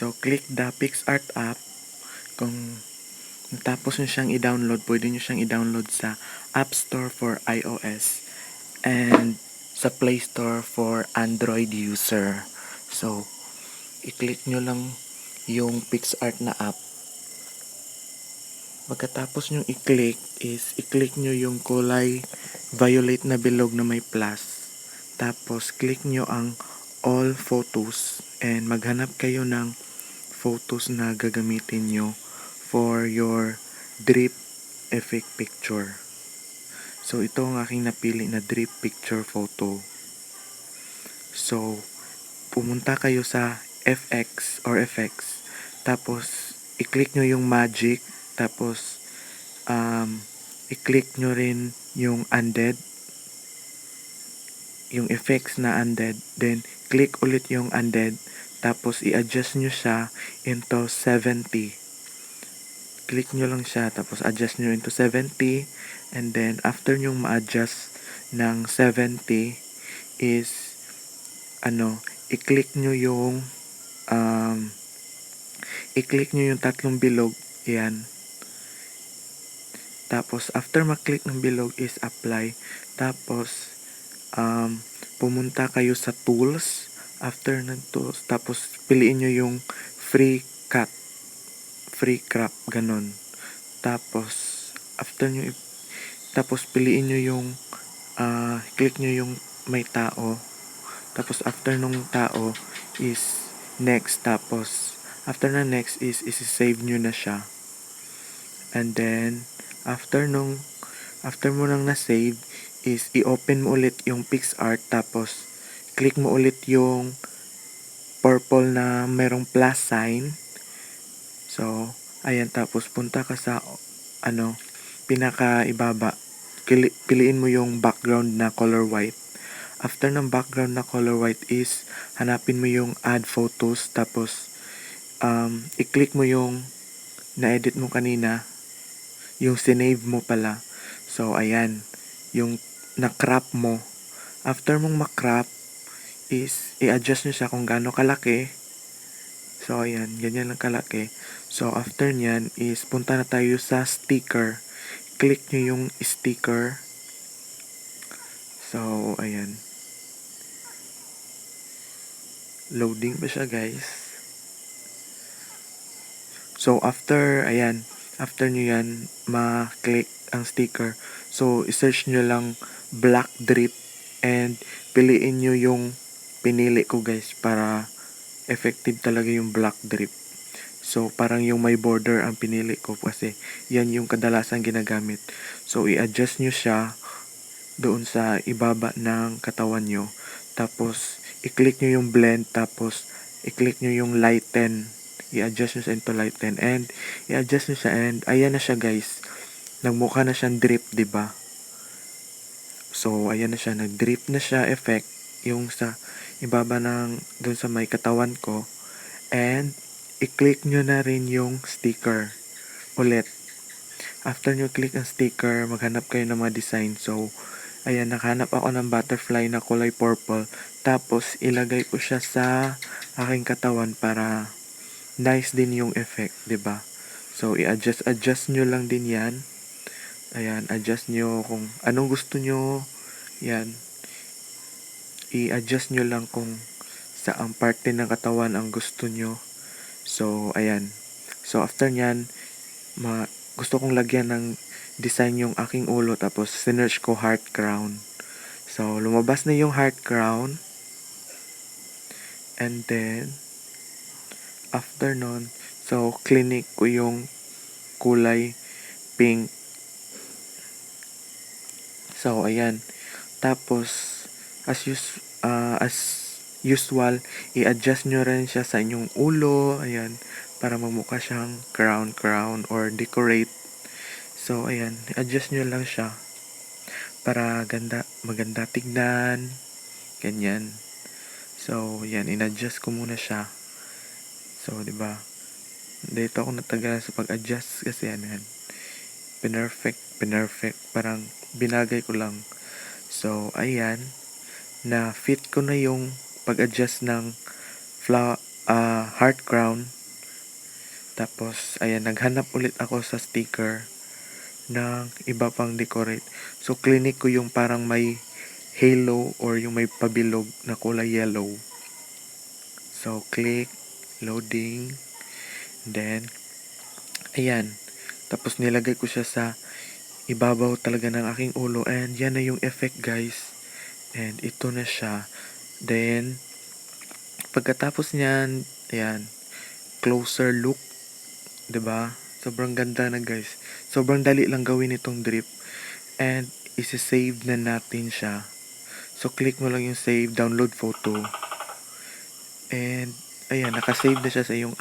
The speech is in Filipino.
So, click the PixArt app. Kung tapos nyo siyang i-download, pwede nyo siyang i-download sa App Store for iOS and sa Play Store for Android user. So, i-click nyo lang yung PixArt na app. Pagkatapos nyo i-click is i-click nyo yung kulay violet na bilog na may plus. Tapos click nyo ang all photos and maghanap kayo ng photos na gagamitin nyo for your drip effect picture. So ito ang aking napili na drip picture photo. So pumunta kayo sa FX or effects. Tapos i-click nyo yung magic. Tapos i-click nyo rin yung undead, yung effects na undead, then click ulit yung undead, tapos i-adjust nyo siya into 70. Click nyo lang siya, tapos adjust nyo into 70, and then after nyo ma-adjust ng 70 is i-click nyo yung i-click nyo yung tatlong bilog, yan. Tapos, after maklik ng bilog is apply. Tapos, pumunta kayo sa tools. After ng tools, tapos piliin nyo yung free cut, free crop, ganon. Tapos, tapos piliin nyo yung, click nyo yung may tao. Tapos, after nung tao is next. Tapos, after na next is isi-save nyo na siya. And then, after mo nang na-save is i-open mo ulit yung PixArt, tapos click mo ulit yung purple na merong plus sign. So, ayan, tapos punta ka sa pinaka ibaba. Piliin mo yung background na color white. After ng background na color white is hanapin mo yung add photos, tapos i-click mo yung na-edit mo kanina, yung sinave mo pala. So, ayan, yung na-crop mo. After mong ma-crop, is i-adjust nyo siya kung gaano kalaki. So, ayan, ganyan lang kalaki. So, after nyan, is punta na tayo sa sticker. Click nyo yung sticker. So, ayan. Loading pa siya, guys. So, after nyo yan, ma-click ang sticker. So, i-search nyo lang black drip and piliin nyo yung pinili ko, guys, para effective talaga yung black drip. So, parang yung may border ang pinili ko kasi yan yung kadalasan ginagamit. So, i-adjust nyo siya doon sa ibaba ng katawan nyo. Tapos, i-click nyo yung blend, tapos i-click nyo yung lighten. I-adjust nyo siya into lighten and i-adjust nyo siya and ayan na siya, guys. Nagmukha na siyang drip, diba? So, ayan na siya. Nag-drip na siya effect yung sa ibaba ng doon sa may katawan ko. And, i-click nyo na rin yung sticker ulit. After nyo click ang sticker, maghanap kayo ng mga design. So, ayan, nakahanap ako ng butterfly na kulay purple. Tapos, ilagay ko siya sa aking katawan para nice din yung effect, 'di ba? So, i-adjust nyo lang din yan. Ayan, adjust nyo kung anong gusto nyo. Yan. I-adjust nyo lang kung saang parte ng katawan ang gusto nyo. So, ayan. So, after nyan, gusto kong lagyan ng design yung aking ulo. Tapos, sinearch ko heart crown. So, lumabas na yung heart crown. And then, after nun, so, clinic ko yung kulay pink. So, ayan. Tapos, as usual, i-adjust nyo rin siya sa inyong ulo. Ayan. Para mamukha siyang crown or decorate. So, ayan. I-adjust nyo lang siya. Para maganda tignan. Ganyan. So, ayan. In-adjust ko muna siya. So, diba? Dito ako natagalan sa pag-adjust kasi yan. Perfect. Parang binagay ko lang. So, ayan. Na fit ko na yung pag-adjust ng heart crown. Tapos, ayan, naghanap ulit ako sa sticker ng iba pang decorate. So, clinic ko yung parang may halo or yung may pabilog na kulay yellow. So, click, loading, then, ayan. Tapos, nilagay ko siya sa ibabaw talaga ng aking ulo. And, yan na yung effect, guys. And, ito na siya. Then, pagkatapos niyan, ayan, closer look, 'di ba? Sobrang ganda na, guys. Sobrang dali lang gawin itong drip. And, isi-save na natin siya. So, click mo lang yung save, download photo. And, ayan, nakasave na siya sa iyong